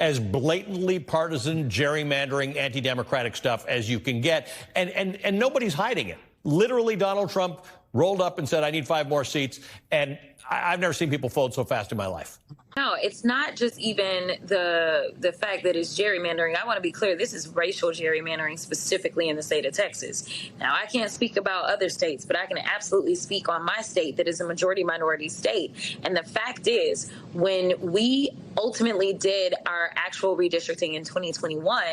as blatantly partisan, gerrymandering, anti-democratic stuff as you can get. And nobody's hiding it. Literally, Donald Trump rolled up and said, I need 5 more seats. And I've never seen people fold so fast in my life. No, it's not just even the fact that it's gerrymandering. I want to be clear. This is racial gerrymandering specifically in the state of Texas. Now, I can't speak about other states, but I can absolutely speak on my state that is a majority minority state. And the fact is, when we ultimately did our actual redistricting in 2021,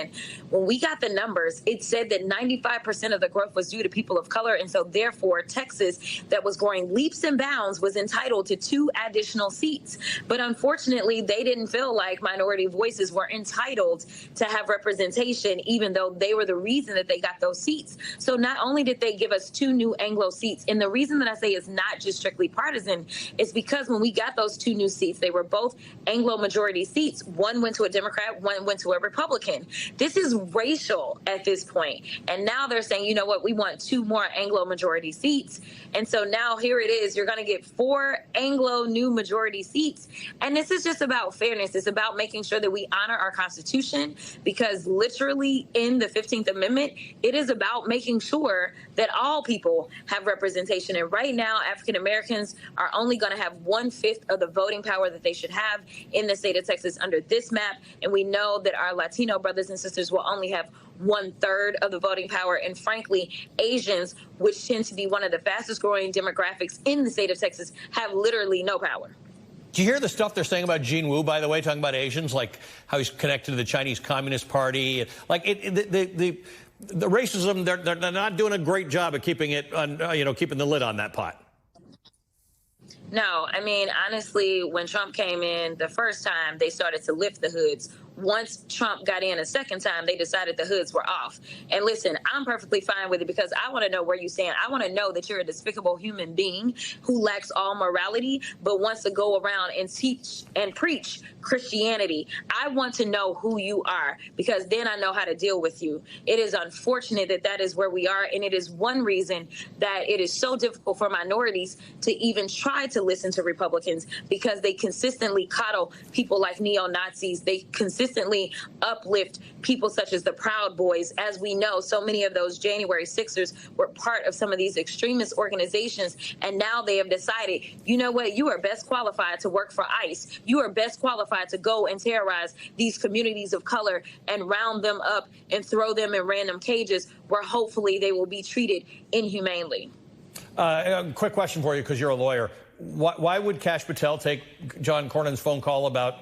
when we got the numbers, it said that 95% of the growth was due to people of color. And so therefore, Texas, that was growing leaps and bounds, was entitled to 2 additional seats. But unfortunately, they didn't feel like minority voices were entitled to have representation, even though they were the reason that they got those seats. So not only did they give us 2 new Anglo seats, and the reason that I say it's not just strictly partisan is because when we got those 2 new seats, they were both Anglo-majority seats. One went to a Democrat, one went to a Republican. This is racial at this point. And now they're saying, you know what, we want 2 more Anglo-majority seats. And so now here it is, you're going to get 4 Anglo new majority seats. And this is just about fairness. It's about making sure that we honor our Constitution, because literally in the 15th Amendment, it is about making sure that all people have representation. And right now, African Americans are only going to have 1/5 of the voting power that they should have in the state of Texas under this map. And we know that our Latino brothers and sisters will only have 1/3 of the voting power. And frankly, Asians, which tend to be one of the fastest growing demographics in the state of Texas, have literally no power. Do you hear the stuff they're saying about Gene Wu, by the way, talking about Asians, like how he's connected to the Chinese Communist Party? Like the racism, they're not doing a great job of keeping it on, keeping the lid on that pot. No, I mean, honestly, when Trump came in the first time, they started to lift the hoods. Once Trump got in a second time, they decided the hoods were off. And listen, I'm perfectly fine with it, because I want to know where you stand. I want to know that you're a despicable human being who lacks all morality, but wants to go around and teach and preach Christianity. I want to know who you are, because then I know how to deal with you. It is unfortunate that that is where we are. And it is one reason that it is so difficult for minorities to even try to listen to Republicans, because they consistently coddle people like neo-Nazis. They consistently uplift people such as the Proud Boys. As we know, so many of those January 6ers were part of some of these extremist organizations. And now they have decided, you know what, you are best qualified to work for ICE. You are best qualified to go and terrorize these communities of color and round them up and throw them in random cages where hopefully they will be treated inhumanely. A quick question for you, because you're a lawyer. Why would Kash Patel take John Cornyn's phone call about